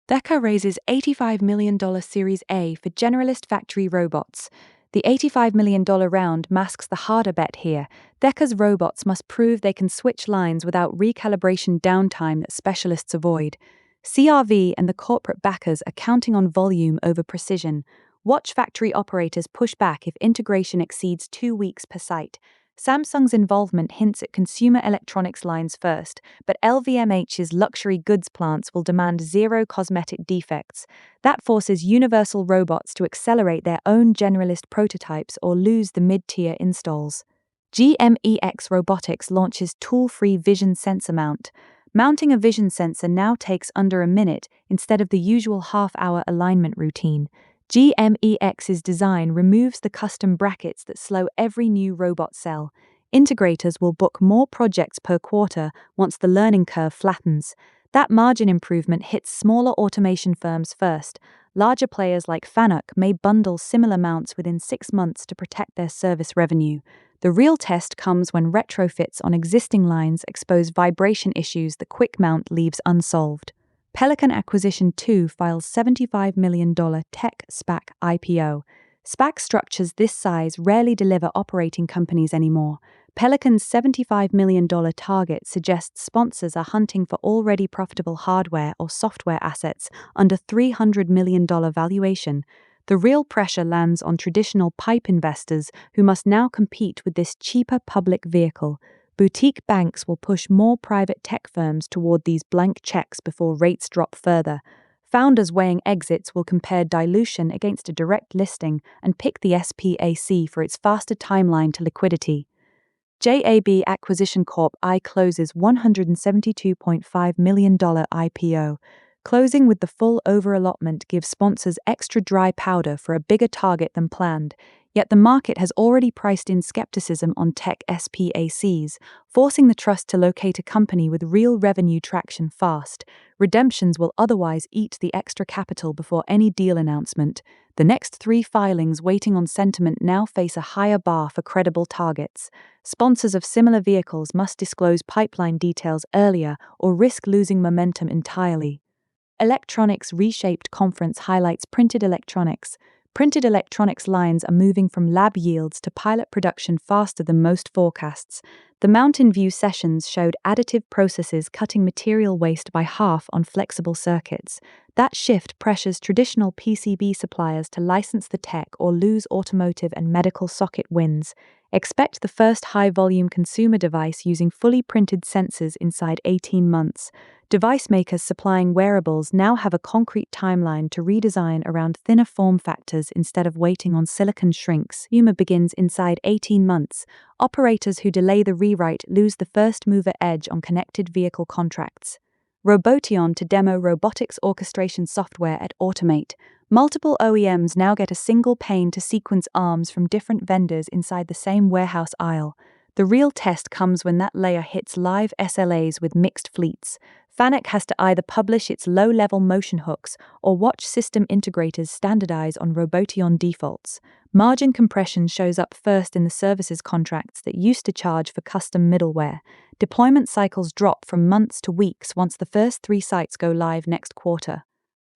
Theker raises $85 million Series A for generalist factory robots. The $85 million round masks the harder bet here. Theker's robots must prove they can switch lines without recalibration downtime that specialists avoid. CRV and the corporate backers are counting on volume over precision. Watch factory operators push back if integration exceeds 2 weeks per site. Samsung's involvement hints at consumer electronics lines first, but LVMH's luxury goods plants will demand zero cosmetic defects. That forces Universal Robots to accelerate their own generalist prototypes or lose the mid-tier installs. GMEX Robotics launches tool-free vision sensor mount. Mounting a vision sensor now takes under a minute instead of the usual half-hour alignment routine. GMEX's design removes the custom brackets that slow every new robot cell. Integrators will book more projects per quarter once the learning curve flattens. That margin improvement hits smaller automation firms first. Larger players like Fanuc may bundle similar mounts within 6 months to protect their service revenue. The real test comes when retrofits on existing lines expose vibration issues the quick mount leaves unsolved. Pelican Acquisition II files $75 million tech SPAC IPO. SPAC structures this size rarely deliver operating companies anymore. Pelican's $75 million target suggests sponsors are hunting for already profitable hardware or software assets under $300 million valuation. The real pressure lands on traditional PIPE investors who must now compete with this cheaper public vehicle. Boutique banks will push more private tech firms toward these blank checks before rates drop further. Founders weighing exits will compare dilution against a direct listing and pick the SPAC for its faster timeline to liquidity. JAB Acquisition Corp I closes $172.5 million IPO. Closing with the full over-allotment gives sponsors extra dry powder for a bigger target than planned. Yet the market has already priced in skepticism on tech SPACs, forcing the trust to locate a company with real revenue traction fast. Redemptions will otherwise eat the extra capital before any deal announcement. The next 3 filings waiting on sentiment now face a higher bar for credible targets. Sponsors of similar vehicles must disclose pipeline details earlier or risk losing momentum entirely. Electronics Reshaped Conference highlights printed electronics. Printed electronics lines are moving from lab yields to pilot production faster than most forecasts. The Mountain View sessions showed additive processes cutting material waste by half on flexible circuits. That shift pressures traditional PCB suppliers to license the tech or lose automotive and medical socket wins. Expect the first high-volume consumer device using fully printed sensors inside 18 months. Device makers supplying wearables now have a concrete timeline to redesign around thinner form factors instead of waiting on silicon shrinks. Consumer begins inside 18 months. Operators who delay the rewrite lose the first mover edge on connected vehicle contracts. Robotion to demo robotics orchestration software at Automate. Multiple OEMs now get a single pane to sequence arms from different vendors inside the same warehouse aisle. The real test comes when that layer hits live SLAs with mixed fleets. Fanuc has to either publish its low-level motion hooks or watch system integrators standardize on Robotion defaults. Margin compression shows up first in the services contracts that used to charge for custom middleware. Deployment cycles drop from months to weeks once the first 3 sites go live next quarter.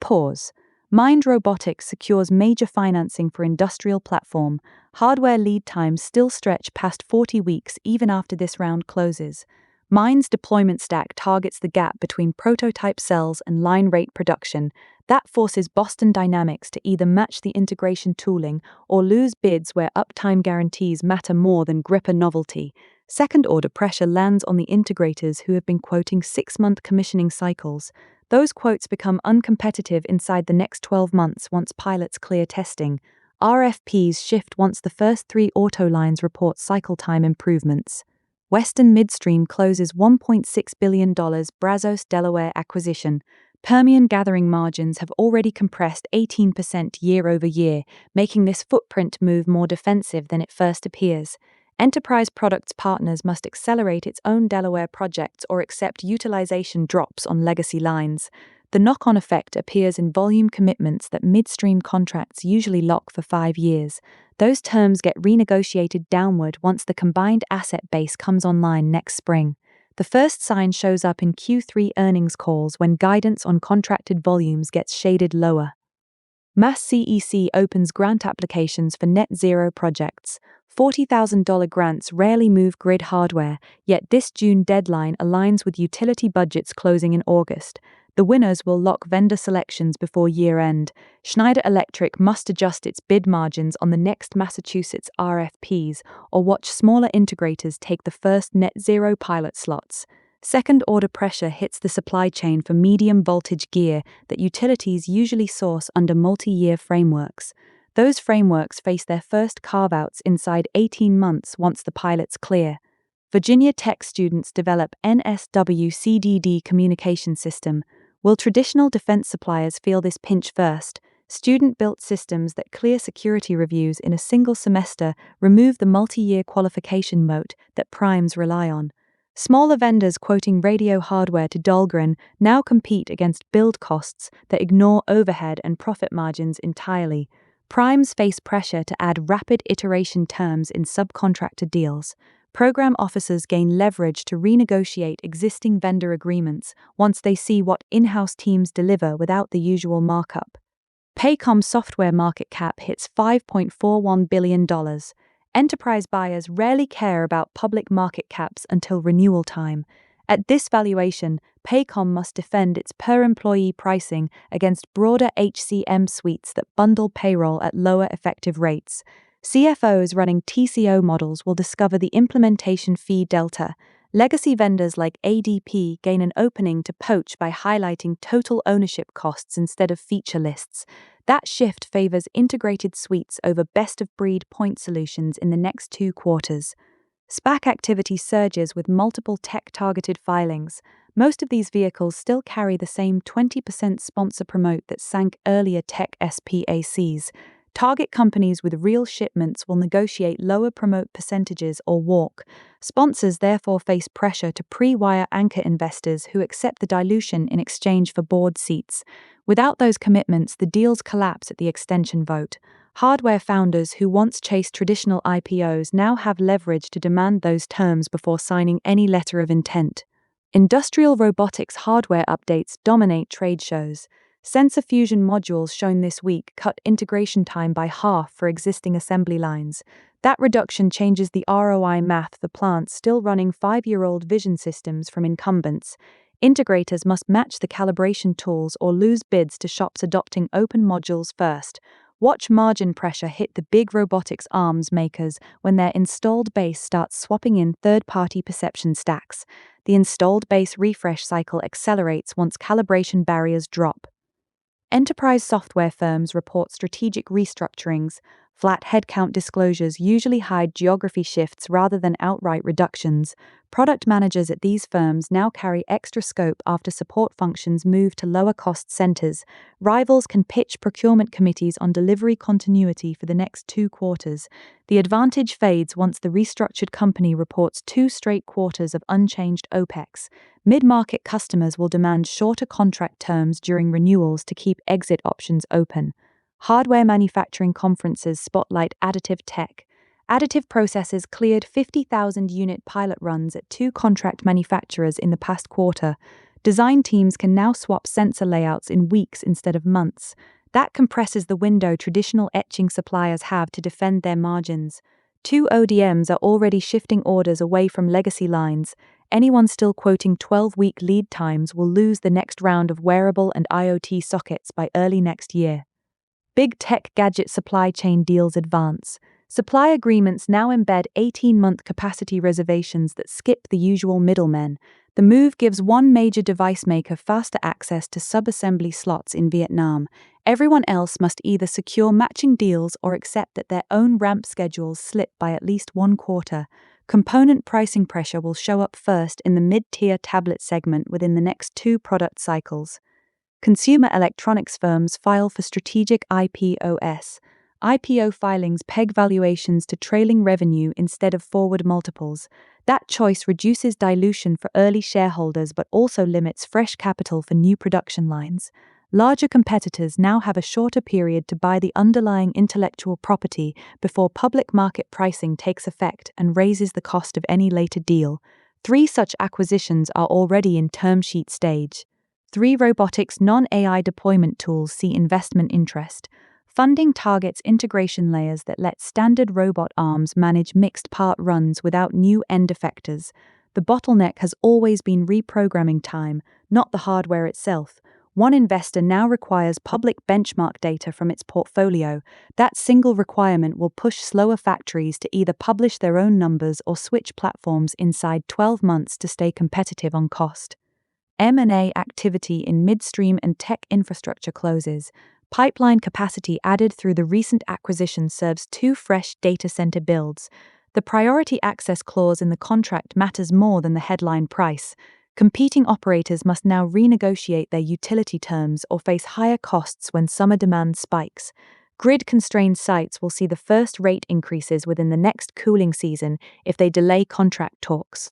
Pause. Mind Robotics secures major financing for industrial platform. Hardware lead times still stretch past 40 weeks even after this round closes. Mind's deployment stack targets the gap between prototype cells and line rate production. That forces Boston Dynamics to either match the integration tooling or lose bids where uptime guarantees matter more than gripper novelty. Second-order pressure lands on the integrators who have been quoting 6-month commissioning cycles. Those quotes become uncompetitive inside the next 12 months once pilots clear testing. RFPs shift once the first 3 auto lines report cycle time improvements. Western Midstream closes $1.6 billion Brazos, Delaware acquisition. Permian gathering margins have already compressed 18% year over year, making this footprint move more defensive than it first appears. Enterprise Products Partners must accelerate its own Delaware projects or accept utilization drops on legacy lines. The knock-on effect appears in volume commitments that midstream contracts usually lock for 5 years. Those terms get renegotiated downward once the combined asset base comes online next spring. The first sign shows up in Q3 earnings calls when guidance on contracted volumes gets shaded lower. Mass CEC opens grant applications for net zero projects. $40,000 grants rarely move grid hardware, yet this June deadline aligns with utility budgets closing in August. The winners will lock vendor selections before year-end. Schneider Electric must adjust its bid margins on the next Massachusetts RFPs or watch smaller integrators take the first net zero pilot slots. Second-order pressure hits the supply chain for medium-voltage gear that utilities usually source under multi-year frameworks. Those frameworks face their first carve-outs inside 18 months once the pilots clear. Virginia Tech students develop NSW-CDD communication system. Will traditional defense suppliers feel this pinch first? Student-built systems that clear security reviews in a single semester remove the multi-year qualification moat that primes rely on. Smaller vendors quoting radio hardware to Dahlgren now compete against build costs that ignore overhead and profit margins entirely. Primes face pressure to add rapid iteration terms in subcontractor deals. Program officers gain leverage to renegotiate existing vendor agreements once they see what in-house teams deliver without the usual markup. Paycom software market cap hits $5.41 billion. Enterprise buyers rarely care about public market caps until renewal time. At this valuation, Paycom must defend its per-employee pricing against broader HCM suites that bundle payroll at lower effective rates. CFOs running TCO models will discover the implementation fee delta. Legacy vendors like ADP gain an opening to poach by highlighting total ownership costs instead of feature lists. That shift favors integrated suites over best-of-breed point solutions in the next 2 quarters. SPAC activity surges with multiple tech-targeted filings. Most of these vehicles still carry the same 20% sponsor promote that sank earlier tech SPACs. Target companies with real shipments will negotiate lower promote percentages or walk. Sponsors therefore face pressure to pre-wire anchor investors who accept the dilution in exchange for board seats. Without those commitments, the deals collapse at the extension vote. Hardware founders who once chased traditional IPOs now have leverage to demand those terms before signing any letter of intent. Industrial robotics hardware updates dominate trade shows. Sensor fusion modules shown this week cut integration time by half for existing assembly lines. That reduction changes the ROI math for plants still running 5-year-old vision systems from incumbents. Integrators must match the calibration tools or lose bids to shops adopting open modules first. Watch margin pressure hit the big robotics arms makers when their installed base starts swapping in third-party perception stacks. The installed base refresh cycle accelerates once calibration barriers drop. Enterprise software firms report strategic restructurings. Flat headcount disclosures usually hide geography shifts rather than outright reductions. Product managers at these firms now carry extra scope after support functions move to lower-cost centers. Rivals can pitch procurement committees on delivery continuity for the next 2 quarters. The advantage fades once the restructured company reports 2 straight quarters of unchanged OPEX. Mid-market customers will demand shorter contract terms during renewals to keep exit options open. Hardware manufacturing conferences spotlight additive tech. Additive processes cleared 50,000 unit pilot runs at 2 contract manufacturers in the past quarter. Design teams can now swap sensor layouts in weeks instead of months. That compresses the window traditional etching suppliers have to defend their margins. 2 ODMs are already shifting orders away from legacy lines. Anyone still quoting 12-week lead times will lose the next round of wearable and IoT sockets by early next year. Big tech gadget supply chain deals advance. Supply agreements now embed 18-month capacity reservations that skip the usual middlemen. The move gives one major device maker faster access to sub-assembly slots in Vietnam. Everyone else must either secure matching deals or accept that their own ramp schedules slip by at least 1 quarter. Component pricing pressure will show up first in the mid-tier tablet segment within the next 2 product cycles. Consumer electronics firms file for strategic IPOs. IPO filings peg valuations to trailing revenue instead of forward multiples. That choice reduces dilution for early shareholders but also limits fresh capital for new production lines. Larger competitors now have a shorter period to buy the underlying intellectual property before public market pricing takes effect and raises the cost of any later deal. 3 such acquisitions are already in term sheet stage. 3 robotics non-AI deployment tools see investment interest. Funding targets integration layers that let standard robot arms manage mixed part runs without new end effectors. The bottleneck has always been reprogramming time, not the hardware itself. One investor now requires public benchmark data from its portfolio. That single requirement will push slower factories to either publish their own numbers or switch platforms inside 12 months to stay competitive on cost. M&A activity in midstream and tech infrastructure closes. Pipeline capacity added through the recent acquisition serves 2 fresh data center builds. The priority access clause in the contract matters more than the headline price. Competing operators must now renegotiate their utility terms or face higher costs when summer demand spikes. Grid-constrained sites will see the first rate increases within the next cooling season if they delay contract talks.